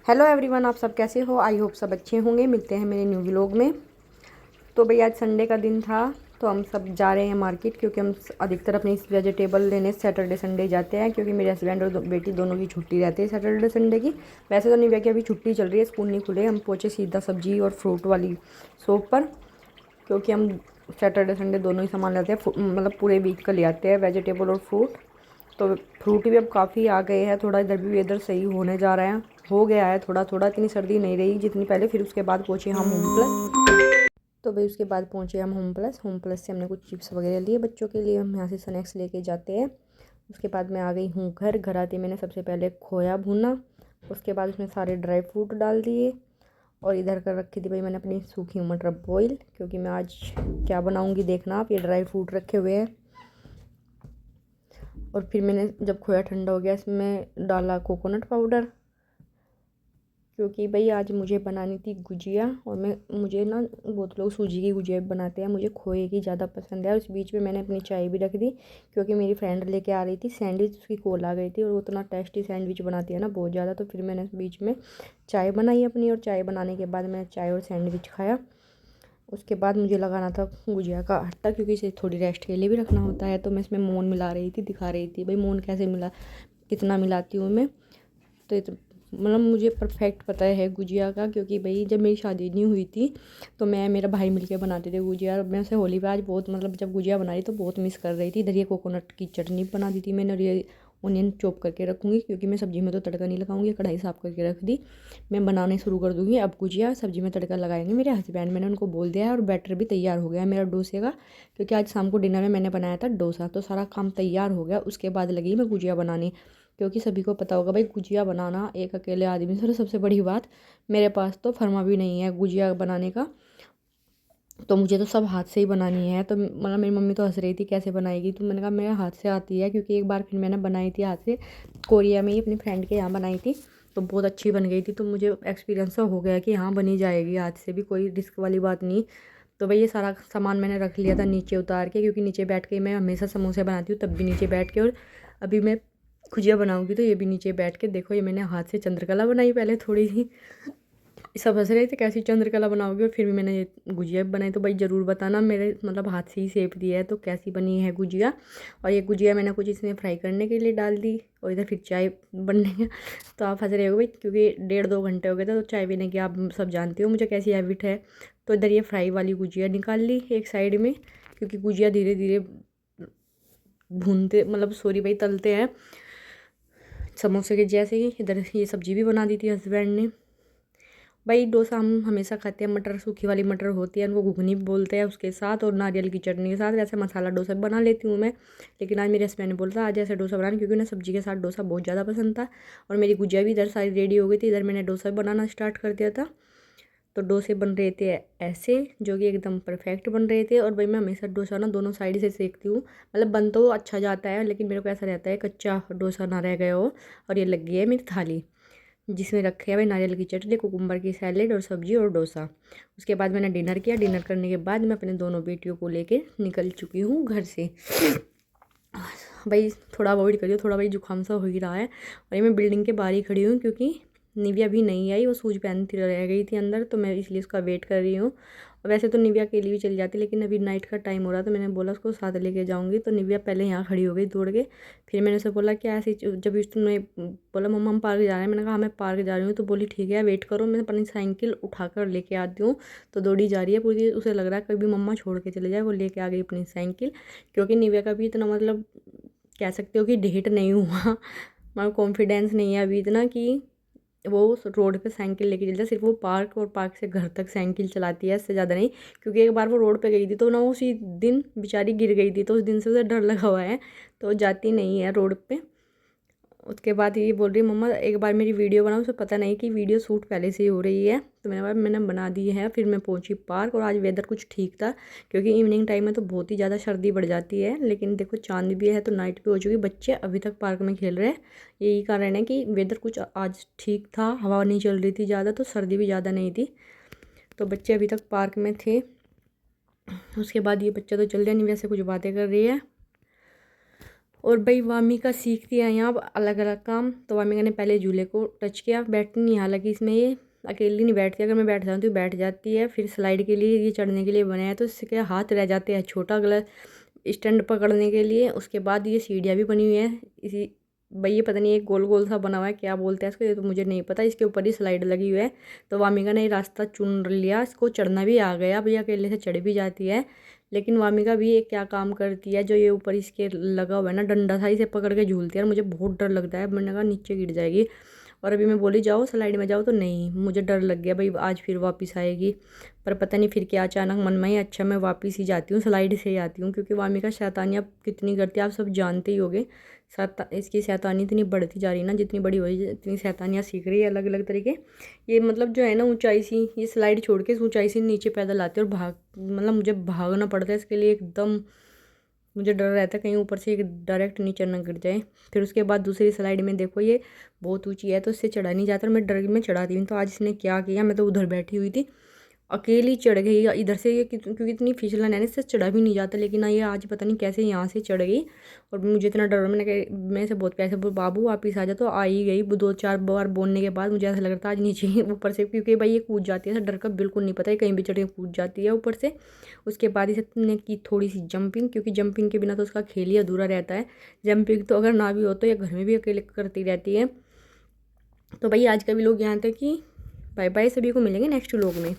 Hello everyone, आप सब कैसे हो। आई होप सब अच्छे होंगे। मिलते हैं मेरे न्यू व्लॉग में। तो भाई आज संडे का दिन था तो हम सब जा रहे हैं मार्केट, क्योंकि हम अधिकतर अपनी वेजिटेबल लेने सैटरडे संडे जाते हैं, क्योंकि मेरे हस्बैंड और बेटी दोनों की छुट्टी रहती है सैटरडे संडे की। वैसे तो निव्या की अभी छुट्टी चल रही है, स्कूल नहीं खुले। हम पहुँचे सीधा सब्जी और फ्रूट वाली शॉप पर, क्योंकि हम सैटरडे संडे दोनों ही सामान लेते हैं, मतलब पूरे वीक का ले आते हैं वेजिटेबल और फ्रूट। तो फ्रूट भी अब काफ़ी आ गए हैं। थोड़ा इधर भी वेदर सही होने जा रहा है, हो गया है थोड़ा थोड़ा। इतनी सर्दी नहीं रही जितनी पहले। फिर उसके बाद पहुँचे हम होम प्लस। तो भाई उसके बाद पहुँचे हम होम प्लस से हमने कुछ चिप्स वगैरह लिए बच्चों के लिए। हम यहाँ से स्नैक्स लेके जाते हैं। उसके बाद मैं आ गई हूँ घर आते मैंने सबसे पहले खोया भूना, उसके बाद उसमें सारे ड्राई फ्रूट डाल दिए। और इधर कर रखी थी भाई मैंने अपनी सूखी मटर बॉईल, क्योंकि मैं आज क्या बनाऊँगी देखना आप। ये ड्राई फ्रूट रखे हुए हैं। और फिर मैंने जब खोया ठंडा हो गया इसमें डाला कोकोनट पाउडर, क्योंकि भाई आज मुझे बनानी थी गुजिया। और मुझे ना बहुत लोग सूजी की गुजिया बनाते हैं, मुझे खोए की ज़्यादा पसंद है। उस बीच में मैंने अपनी चाय भी रख दी, क्योंकि मेरी फ्रेंड लेके आ रही थी सैंडविच, उसकी कॉल आ गई थी और वो इतना टेस्टी सैंडविच बनाती है ना, बहुत ज़्यादा। तो फिर मैंने बीच में चाय बनाई अपनी, और चाय बनाने के बाद मैंने चाय और सैंडविच खाया। उसके बाद मुझे लगाना था गुजिया का आटा, क्योंकि इसे थोड़ी रेस्ट के लिए भी रखना होता है। तो मैं इसमें मोन मिला रही थी, दिखा रही थी भाई मोन कैसे मिला, कितना मिलाती हूँ मैं। तो मतलब मुझे परफेक्ट पता है गुजिया का, क्योंकि भाई जब मेरी शादी नहीं हुई थी तो मैं मेरा भाई मिलके बनाते थे गुजिया। और मैं उसे होली पे आज बहुत मतलब जब गुजिया बना रही तो बहुत मिस कर रही थी। इधर ये कोकोनट की चटनी बना दी थी मैंने, और ये ऑनियन चॉप करके रखूँगी, क्योंकि मैं सब्ज़ी में तो तड़का नहीं लगाऊंगी। कढ़ाई साफ़ करके रख दी, मैं बनाने शुरू कर दूँगी अब गुजिया। सब्ज़ी में तड़का लगाएंगे मेरे हस्बैंड, मैंने उनको बोल दिया है। और बैटर भी तैयार हो गया है मेरा डोसे का, क्योंकि आज शाम को डिनर में मैंने बनाया था डोसा। तो सारा काम तैयार हो गया, उसके बाद लगी मैं गुजिया बनाने। क्योंकि सभी को पता होगा भाई गुजिया बनाना एक अकेले आदमी से, सबसे बड़ी बात मेरे पास तो फरमा भी नहीं है गुजिया बनाने का। तो मुझे तो सब हाथ से ही बनानी है। तो मतलब मेरी मम्मी तो हंस रही थी कैसे बनाएगी, तो मैंने कहा मेरे हाथ से आती है। क्योंकि एक बार फिर मैंने बनाई थी हाथ से, कोरिया में ही अपनी फ्रेंड के यहाँ बनाई थी, तो बहुत अच्छी बन गई थी। तो मुझे एक्सपीरियंस तो हो गया कि हाँ बनी जाएगी हाथ से भी, कोई रिस्क वाली बात नहीं। तो भाई ये सारा सामान मैंने रख लिया था नीचे उतार के, क्योंकि नीचे बैठ के मैं हमेशा समोसे बनाती हूँ तब भी नीचे बैठ के। और अभी मैं गुजिया बनाऊंगी तो ये भी नीचे बैठ के। देखो ये मैंने हाथ से चंद्रकला बनाई पहले थोड़ी सी, सब हंस रहे थे कैसी चंद्रकला बनाओगे, और फिर भी मैंने ये गुजिया बनाई। तो भाई ज़रूर बताना मेरे मतलब हाथ से ही शेप दिया है तो कैसी बनी है गुजिया। और ये गुजिया मैंने कुछ इसमें फ्राई करने के लिए डाल दी, और इधर फिर चाय बनने का। तो आप हंस रहे हो भाई, क्योंकि 1.5-2 घंटे हो गए थे। तो चाय पीने की आप सब जानते हो मुझे कैसी हैबिट है। तो इधर ये फ्राई वाली गुजिया निकाल ली एक साइड में, क्योंकि गुजिया धीरे धीरे भूनते मतलब सॉरी भाई तलते हैं समोसे के जैसे ही। इधर ये सब्जी भी बना दी थी हस्बैंड ने। भाई डोसा हम हमेशा खाते हैं, मटर सूखी वाली मटर होती है, उनको घुगनी बोलते हैं, उसके साथ और नारियल की चटनी के साथ। वैसे मसाला डोसा बना लेती हूँ मैं, लेकिन आज मेरे हस्बैंड ने बोला आज ऐसे डोसा बनाना, क्योंकि उन्हें सब्जी के साथ डोसा बहुत ज़्यादा पसंद था। और मेरी गुजिया भी इधर सारी रेडी हो गई थी, इधर मैंने डोसा बनाना स्टार्ट कर दिया था। तो डोसे बन रहे थे ऐसे, जो कि एकदम परफेक्ट बन रहे थे। और भाई मैं हमेशा डोसा ना दोनों साइड से सेकती हूँ, मतलब बन तो अच्छा जाता है, लेकिन मेरे को ऐसा रहता है कच्चा डोसा ना रह गया हो। और ये लग गई है मेरी थाली, जिसमें रखे हैं भाई नारियल की चटनी, कुकुम्बर की सैलेड और सब्जी और डोसा। उसके बाद मैंने डिनर किया। डिनर करने के बाद मैं अपने दोनों बेटियों को लेके निकल चुकी हूँ घर से। भाई थोड़ा अवॉइड करियो, थोड़ा भाई जुकाम सा हो ही रहा है। और ये मैं बिल्डिंग के बाहर ही खड़ी हूँ, क्योंकि निविया भी नहीं आई, वो शूज पहनती रह गई थी अंदर, तो मैं इसलिए उसका वेट कर रही हूँ। और वैसे तो निविया के लिए भी चली जाती, लेकिन अभी नाइट का टाइम हो रहा तो मैंने बोला उसको साथ लेके जाऊँगी। तो निविया पहले यहाँ खड़ी हो गई दौड़ के। फिर मैंने उसे बोला क्या ऐसी जब उसने बोला मम्मा हम पार्क जा रहे हैं, मैंने कहा हाँ मैं पार्क जा रही हूँ। तो बोली ठीक है वेट करो, मैं अपनी साइकिल उठा कर लेके आती हूँ। तो दौड़ी जा रही है पूरी, उसे लग रहा है कभी मम्मा छोड़ के चले जाए। वो लेके आ गई अपनी साइकिल, क्योंकि निविया का भी इतना मतलब कह सकते हो कि डेट नहीं हुआ, मतलब कॉन्फिडेंस नहीं है अभी इतना कि वो रोड पे साइकिल लेके चलता है। सिर्फ वो पार्क और पार्क से घर तक साइकिल चलाती है, इससे ज़्यादा नहीं। क्योंकि एक बार वो रोड पे गई थी तो ना उसी दिन बेचारी गिर गई थी, तो उस दिन से उसे डर लगा हुआ है, तो जाती नहीं है रोड पे। उसके बाद ये बोल रही मम्मा एक बार मेरी वीडियो बनाओ, उसे पता नहीं कि वीडियो शूट पहले से ही हो रही है। तो मैंने बना दी है। फिर मैं पहुंची पार्क, और आज वेदर कुछ ठीक था, क्योंकि इवनिंग टाइम में तो बहुत ही ज़्यादा सर्दी बढ़ जाती है। लेकिन देखो चांद भी है तो नाइट भी हो चुकी, बच्चे अभी तक पार्क में खेल रहे हैं। यही कारण है कि वेदर कुछ आज ठीक था, हवा नहीं चल रही थी ज़्यादा, तो सर्दी भी ज़्यादा नहीं थी, तो बच्चे अभी तक पार्क में थे। उसके बाद ये बच्चा तो चल रहा नहीं, वैसे कुछ बातें कर रही है। और भाई वामिका सीखती है यहाँ अलग अलग काम। तो वामिका ने पहले झूले को टच किया, बैठती नहीं, हालांकि इसमें ये अकेली नहीं बैठती, अगर मैं बैठ जाऊँ तो बैठ जाती है। फिर स्लाइड के लिए ये चढ़ने के लिए बनाया, तो इससे क्या हाथ रह जाते हैं छोटा गलत स्टैंड पकड़ने के लिए। उसके बाद ये सीढ़ियाँ भी बनी हुई हैं इसी भाई, ये पता नहीं एक गोल गोल सा बना हुआ है, क्या बोलते हैं इसको, ये तो मुझे नहीं पता। इसके ऊपर ही स्लाइड लगी हुई है। तो वामिका ने ये रास्ता चुन लिया, इसको चढ़ना भी आ गया, भैया अकेले से चढ़ भी जाती है। लेकिन वामिका भी एक क्या काम करती है, जो ये ऊपर इसके लगा हुआ है ना डंडा था, इसे पकड़ के झूलती है और मुझे बहुत डर लगता है। मैंने कहा नीचे गिर जाएगी। और अभी मैं बोली जाओ स्लाइड में जाओ, तो नहीं, मुझे डर लग गया भाई आज फिर वापस आएगी। पर पता नहीं फिर क्या अचानक मन में ही, अच्छा मैं वापस ही जाती हूँ, स्लाइड से ही आती हूँ, क्योंकि वामिका शैतानियाँ कितनी करती है आप सब जानते ही होगे। इसकी शैतानी इतनी बढ़ती जा रही है ना, जितनी बड़ी हो रही है इतनी शैतानियाँ सीख रही है अलग अलग तरीके। ये मतलब जो है ना ऊंचाई सी, ये स्लाइड छोड़ के इस ऊंचाई से नीचे पैदल आती है और भाग, मतलब मुझे भागना पड़ता है इसके लिए एकदम। मुझे डर रहता है कहीं ऊपर से डायरेक्ट नीचे न गिर जाए। फिर उसके बाद दूसरी स्लाइड में देखो, ये बहुत ऊंची है तो इससे चढ़ा नहीं जाता, मैं डर में चढ़ाती हूँ। तो आज इसने क्या किया, मैं तो उधर बैठी हुई थी, अकेली चढ़ गई इधर से, ये क्योंकि इतनी फिसलन है ना, इससे चढ़ा भी नहीं जाता। लेकिन ये आज पता नहीं कैसे यहाँ से चढ़ गई और मुझे इतना डर, मैंने कहा मैं से बहुत प्यासे बाबू वापिस आ जा, तो आ ही गई। 2-4 बार बोलने के बाद मुझे ऐसा लग रहा था आज नीचे ही ऊपर से, क्योंकि भाई ये कूद जाती है, ऐसा डर का बिल्कुल नहीं पता है, कहीं भी चढ़ के कूद जाती है ऊपर से। उसके बाद इसने की थोड़ी सी जंपिंग, क्योंकि जंपिंग के बिना तो उसका खेल ही अधूरा रहता है। जंपिंग तो अगर ना भी हो तो ये घर में भी अकेले करती रहती है। तो भाई आज का भी लोग यहाँ तक कि बाय बाय, सभी को मिलेंगे नेक्स्ट व्लॉग में।